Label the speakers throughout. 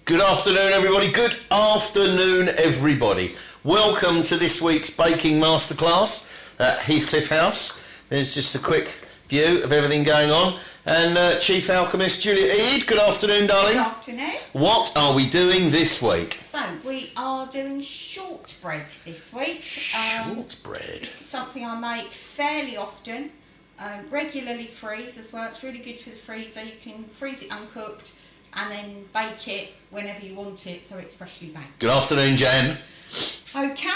Speaker 1: Good afternoon, everybody. Good afternoon, everybody. Welcome to this week's baking masterclass at Heathcliff House. There's just a quick view of everything going on. And Chief Alchemist Juliette, good afternoon, darling.
Speaker 2: Good afternoon.
Speaker 1: What are we doing this week?
Speaker 2: So, we are doing shortbread this week.
Speaker 1: Shortbread.
Speaker 2: This is something I make fairly often. Regularly freeze as well. It's really good for the freezer. You can freeze it uncooked and then bake it whenever you want it, so it's freshly baked.
Speaker 1: Good afternoon, Jan.
Speaker 2: Okay.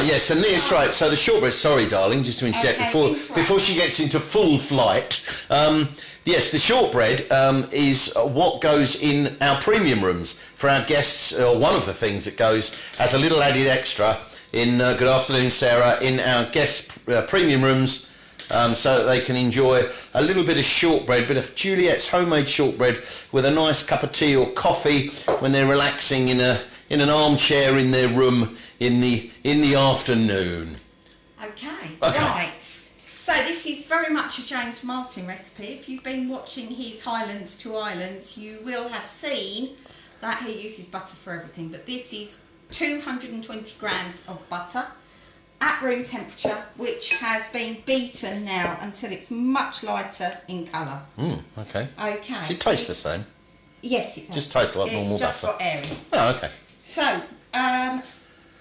Speaker 1: Yes, and this, right, so the shortbread, sorry, darling, just to interject, before she gets into full flight, yes, the shortbread is what goes in our premium rooms for our guests, or one of the things that goes as a little added extra in, good afternoon, Sarah, in our guest premium rooms, so that they can enjoy a little bit of shortbread, bit of Juliette's homemade shortbread with a nice cup of tea or coffee when they're relaxing in an armchair in their room in the afternoon.
Speaker 2: Okay. Right. So this is very much a James Martin recipe. If you've been watching his Highlands to Islands, you will have seen that he uses butter for everything. But this is 220 grams of butter at room temperature, which has been beaten now until it's much lighter in colour.
Speaker 1: Okay.
Speaker 2: Okay.
Speaker 1: Does it taste the same?
Speaker 2: Yes, it does.
Speaker 1: Just tastes like normal butter.
Speaker 2: It's just got airy.
Speaker 1: Oh, okay.
Speaker 2: So,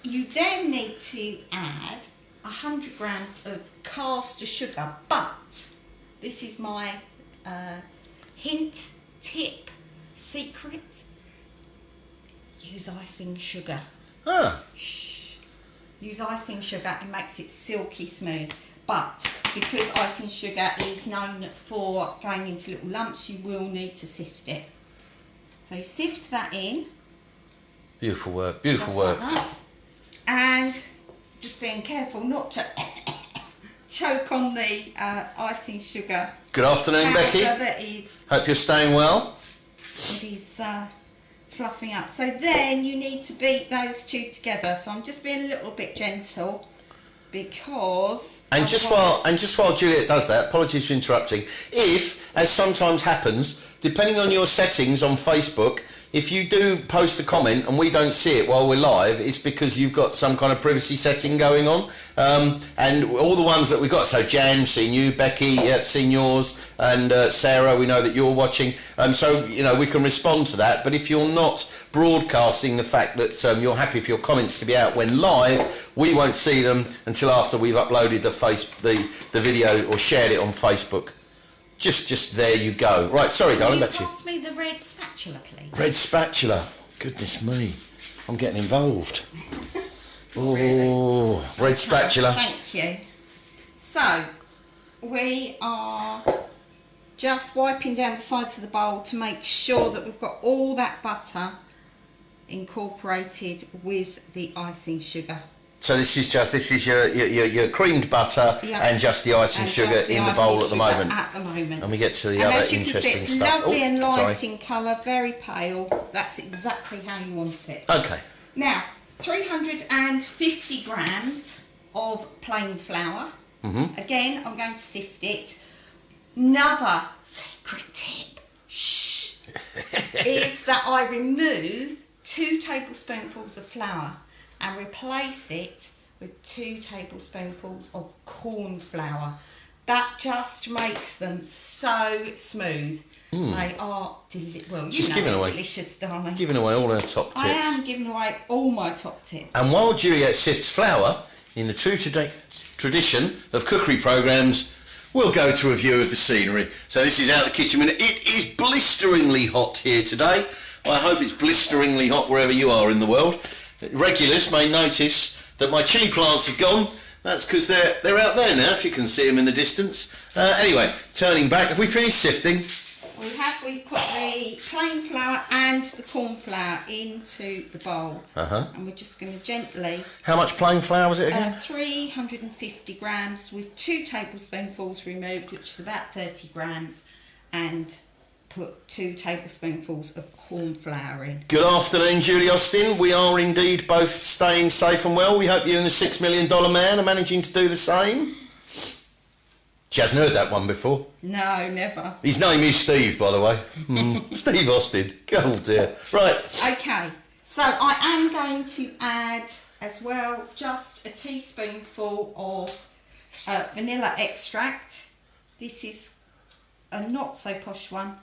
Speaker 2: you then need to add 100 grams of caster sugar, but this is my hint, tip, secret. Use icing sugar.
Speaker 1: Ah.
Speaker 2: Shh. Use icing sugar, it makes it silky smooth. But because icing sugar is known for going into little lumps, you will need to sift it. So you sift that in.
Speaker 1: Beautiful work, beautiful work.
Speaker 2: Like that. And just being careful not to choke on the icing sugar.
Speaker 1: Good afternoon, Becky.
Speaker 2: That is,
Speaker 1: hope you're staying well.
Speaker 2: it is fluffing up. So then you need to beat those two together. So I'm just being a little bit gentle because.
Speaker 1: And just while Juliette does that, apologies for interrupting. If, as sometimes happens, depending on your settings on Facebook, if you do post a comment and we don't see it while we're live, it's because you've got some kind of privacy setting going on. And all the ones that we've got, so Jan, seen you, Becky, seen yours, and Sarah, we know that you're watching. So, you know, we can respond to that. But if you're not broadcasting the fact that you're happy for your comments to be out when live, we won't see them until after we've uploaded the video or shared it on Facebook. Just there you go. Right, sorry, darling, back to you.
Speaker 2: Pass me the red spatula, please.
Speaker 1: Red spatula. Goodness me, I'm getting involved. Oh,
Speaker 2: really?
Speaker 1: Red spatula.
Speaker 2: Thank you. So, we are just wiping down the sides of the bowl to make sure that we've got all that butter incorporated with the icing sugar.
Speaker 1: So this is your creamed butter and just the icing sugar in the bowl at the moment.
Speaker 2: And
Speaker 1: we get to the other interesting stuff.
Speaker 2: Lovely and light in colour, very pale. That's exactly how you want it.
Speaker 1: Okay.
Speaker 2: Now, 350 grams of plain flour. Again, I'm going to sift it. Another secret tip, shh, is that I remove 2 tablespoonfuls of flour and replace it with 2 tablespoonfuls of corn flour. That just makes them so smooth. They are delicious, darling.
Speaker 1: Giving away all her top tips.
Speaker 2: I am giving away all my top tips.
Speaker 1: And while Juliette sifts flour, in the true tradition of cookery programmes, we'll go to a view of the scenery. So this is out the kitchen. And it is blisteringly hot here today. I hope it's blisteringly hot wherever you are in the world. Regulars may notice that my chilli plants have gone. That's because they're out there now, if you can see them in the distance. Anyway, turning back, have we finished sifting?
Speaker 2: We've put the plain flour and the corn flour into the bowl. And we're just going to gently...
Speaker 1: How much plain flour was it again?
Speaker 2: 350 grams with 2 tablespoonfuls removed, which is about 30 grams, and put 2 tablespoonfuls of corn flour in.
Speaker 1: Good afternoon, Julie Austin. We are indeed both staying safe and well. We hope you and the $6 million man are managing to do the same. She hasn't heard that one before.
Speaker 2: No, never.
Speaker 1: His name is Steve, by the way. Steve Austin. Oh dear. Right.
Speaker 2: Okay, so I am going to add as well just a teaspoonful of vanilla extract. This is a not so posh one.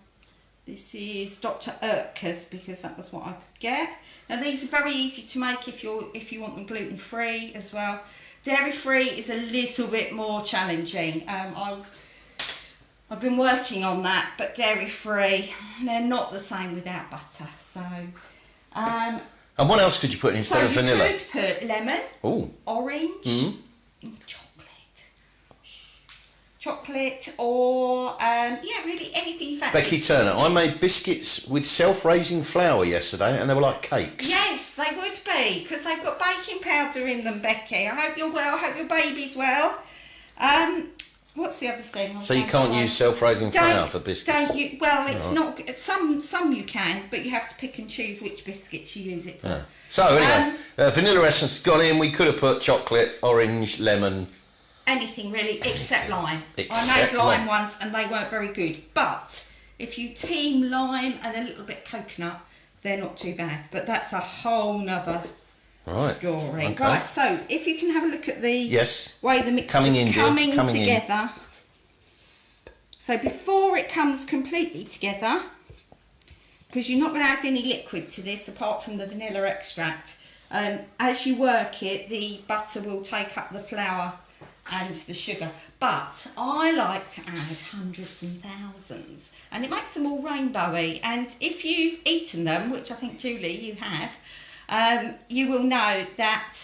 Speaker 2: This is Dr. Oetker's because that was what I could get. Now these are very easy to make if you want them gluten free as well. Dairy free is a little bit more challenging. I've been working on that, but dairy free, they're not the same without butter. So,
Speaker 1: and what else could you put in instead of vanilla?
Speaker 2: You could put lemon, orange, chocolate, or really anything fancy.
Speaker 1: Becky Turner, I made biscuits with self-raising flour yesterday, and they were like cakes.
Speaker 2: Yes, they would be, because they've got baking powder in them, Becky. I hope you're well. I hope your baby's well. What's the other thing?
Speaker 1: So you can't use self-raising flour for biscuits?
Speaker 2: Don't you? Well, it's not. Some you can, but you have to pick and choose which biscuits you use it for.
Speaker 1: Yeah. So anyway, vanilla essence gone in. We could have put chocolate, orange, lemon.
Speaker 2: Anything really, except lime. I made lime once and they weren't very good. But if you team lime and a little bit coconut, they're not too bad. But that's a whole nother story.
Speaker 1: Okay.
Speaker 2: Right, so if you can have a look at the way the mix is coming together. So before it comes completely together, because you're not going to add any liquid to this apart from the vanilla extract, as you work it, the butter will take up the flour and the sugar, but I like to add hundreds and thousands, and it makes them all rainbowy. And if you've eaten them, which I think Julie you have, you will know that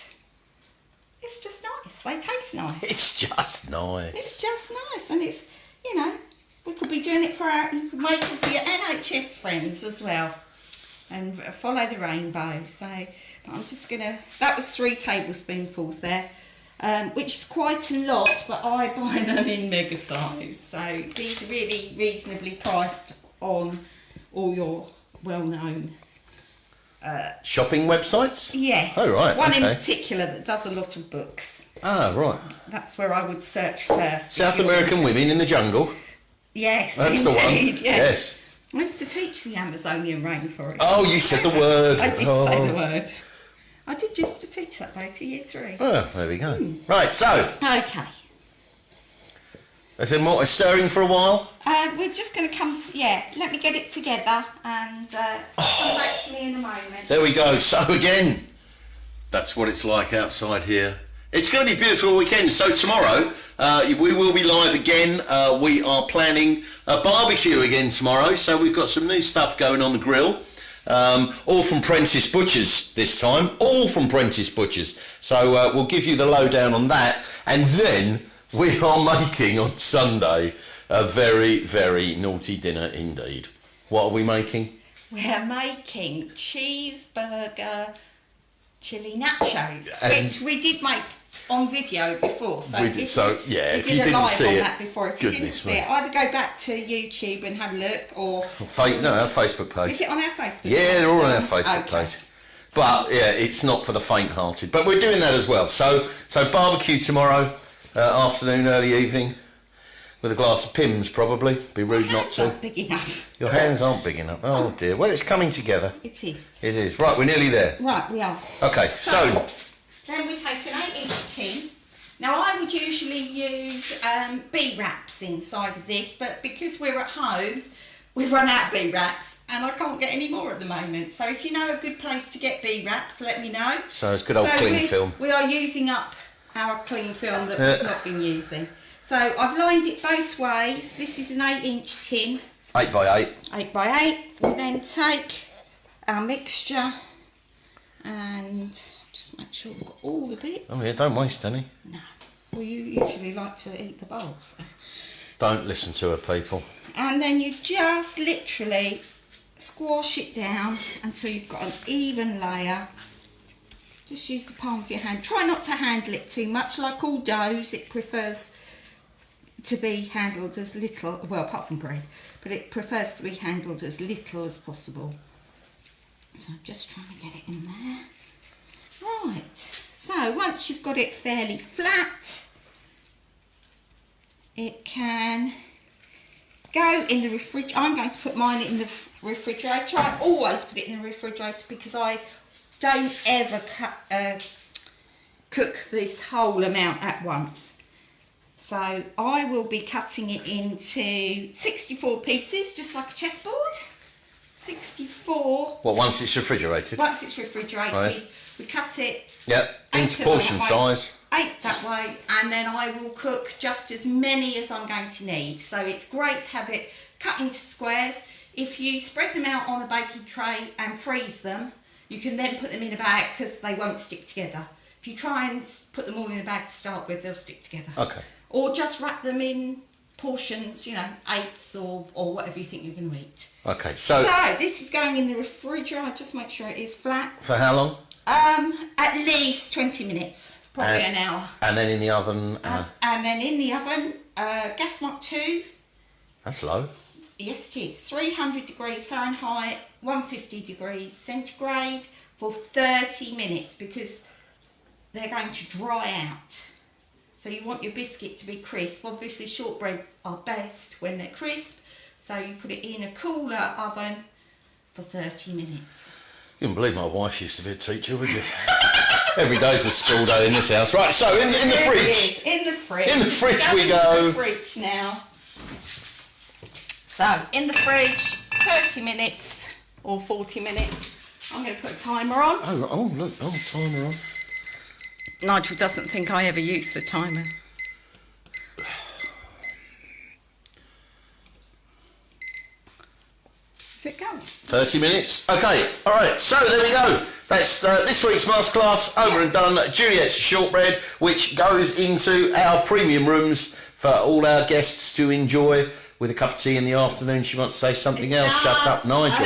Speaker 2: it's just nice. They taste nice.
Speaker 1: It's just nice.
Speaker 2: It's just nice, and it's, you know, we could be doing it for you could make it for your NHS friends as well, and follow the rainbow. So I'm just gonna. That was 3 tablespoonfuls there. Which is quite a lot, but I buy them in mega size. So these are really reasonably priced on all your well-known
Speaker 1: shopping websites?
Speaker 2: Yes.
Speaker 1: Oh, right.
Speaker 2: One in particular that does a lot of books.
Speaker 1: Ah, right.
Speaker 2: That's where I would search first.
Speaker 1: South American Women in the Jungle.
Speaker 2: Yes,
Speaker 1: that's
Speaker 2: indeed,
Speaker 1: the one. Yes.
Speaker 2: I used to teach the Amazonian rainforest.
Speaker 1: Oh, you said the word.
Speaker 2: I did say the word. I did used to teach that though to year 3.
Speaker 1: Oh, there we go. Right, so.
Speaker 2: Okay.
Speaker 1: Is there more stirring for a while?
Speaker 2: We're just going to come. Let me get it together and come back to me in a moment.
Speaker 1: There we go. So again, that's what it's like outside here. It's going to be a beautiful weekend. So tomorrow we will be live again. We are planning a barbecue again tomorrow. So we've got some new stuff going on the grill. All from Prentice Butchers this time. All from Prentice Butchers. So we'll give you the lowdown on that. And then we are making on Sunday a very, very naughty dinner indeed. What are we making?
Speaker 2: We're making cheeseburger chili nachos, which we did make on video before. So
Speaker 1: we did, if you didn't see it, goodness me.
Speaker 2: Either go back to YouTube and have a look, or
Speaker 1: our Facebook page.
Speaker 2: Is it on our Facebook page?
Speaker 1: Yeah, they're all on our Facebook page. But yeah, it's not for the faint-hearted. But we're doing that as well. So barbecue tomorrow afternoon, early evening, with a glass of Pimm's probably. Be rude not to.
Speaker 2: Not big enough.
Speaker 1: Your hands aren't big enough. Oh dear. Well, it's coming together.
Speaker 2: It is.
Speaker 1: It is. Right, we're nearly there.
Speaker 2: Right, we are.
Speaker 1: Okay, so
Speaker 2: then we take an 8-inch tin. Now I would usually use bee wraps inside of this, but because we're at home, we've run out of bee wraps and I can't get any more at the moment. So if you know a good place to get bee wraps, let me know.
Speaker 1: So it's good old cling film.
Speaker 2: We are using up our cling film that we've not been using. So I've lined it both ways. This is an 8-inch tin.
Speaker 1: 8 by 8.
Speaker 2: 8 by 8. We then take our mixture and just make sure we've got all the bits.
Speaker 1: Oh yeah, don't waste any.
Speaker 2: No. Well, you usually like to eat the bowl, so.
Speaker 1: Don't listen to her, people.
Speaker 2: And then you just literally squash it down until you've got an even layer. Just use the palm of your hand. Try not to handle it too much. Like all doughs, it prefers to be handled as little, well, apart from bread, but it prefers to be handled as little as possible. So I'm just trying to get it in there. Right, so once you've got it fairly flat, it can go in the refrigerator. I'm going to put mine in the refrigerator. I always put it in the refrigerator because I don't ever cook this whole amount at once. So I will be cutting it into 64 pieces, just like a chessboard. 64.
Speaker 1: Well, once it's refrigerated?
Speaker 2: Once it's refrigerated, right. We cut it.
Speaker 1: Yep, into portion size.
Speaker 2: 8 that way, and then I will cook just as many as I'm going to need. So it's great to have it cut into squares. If you spread them out on a baking tray and freeze them, you can then put them in a bag because they won't stick together. If you try and put them all in a bag to start with, they'll stick together.
Speaker 1: Okay.
Speaker 2: Or just wrap them in portions, 8s or whatever you think you're going to eat.
Speaker 1: Okay, so
Speaker 2: this is going in the refrigerator. Just make sure it is flat.
Speaker 1: For how long?
Speaker 2: At least 20 minutes. Probably an hour.
Speaker 1: And then in the oven?
Speaker 2: And then in the oven, gas mark 2.
Speaker 1: That's low.
Speaker 2: Yes, it is. 300 degrees Fahrenheit, 150 degrees centigrade for 30 minutes because they're going to dry out. So you want your biscuit to be crisp. Obviously, shortbreads are best when they're crisp. So you put it in a cooler oven for 30 minutes.
Speaker 1: You wouldn't believe my wife used to be a teacher, would you? Every day's a school day in this house. Right, so in the fridge.
Speaker 2: In the fridge.
Speaker 1: In the fridge we go.
Speaker 2: In the fridge now. So, in the fridge, 30 minutes or 40 minutes. I'm going to put a timer on.
Speaker 1: Oh, look, timer on.
Speaker 2: Nigel doesn't think I ever use the timer. Is it going?
Speaker 1: 30 minutes. Okay, all right, so there we go. That's this week's masterclass over and done. Juliette's shortbread, which goes into our premium rooms for all our guests to enjoy with a cup of tea in the afternoon. She wants to say something else. Shut up, Nigel.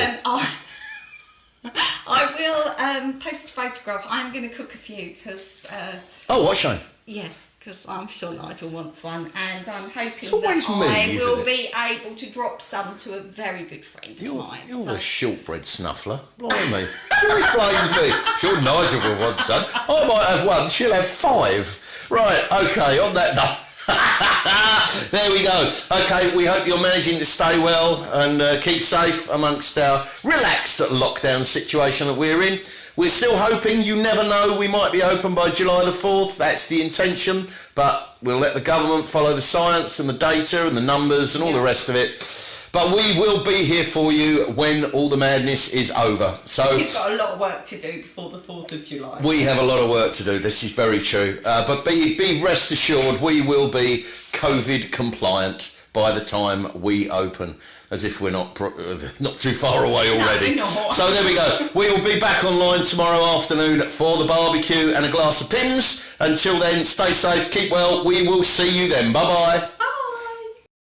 Speaker 2: I will post a photograph. I'm going to cook a few because...
Speaker 1: oh, what a shame.
Speaker 2: Yeah, because I'm sure Nigel wants one, and I'm hoping
Speaker 1: I
Speaker 2: will be able to drop some to a very good friend of mine.
Speaker 1: You're the shortbread snuffler. Blimey. She always blames me. Sure, Nigel will want some. I might have one, she'll have 5. Right, okay, on that note. There we go. Okay, we hope you're managing to stay well and keep safe amongst our relaxed lockdown situation that we're in. We're still hoping, you never know, we might be open by July the 4th. That's the intention, but we'll let the government follow the science and the data and the numbers and all the rest of it. But we will be here for you when all the madness is over. So
Speaker 2: you've got a lot of work to do before the 4th of July.
Speaker 1: We have a lot of work to do. This is very true. But be rest assured, we will be COVID compliant by the time we open, as if we're not too far away already.
Speaker 2: No,
Speaker 1: so there we go. We will be back online tomorrow afternoon for the barbecue and a glass of Pimm's. Until then, stay safe, keep well. We will see you then. Bye-bye.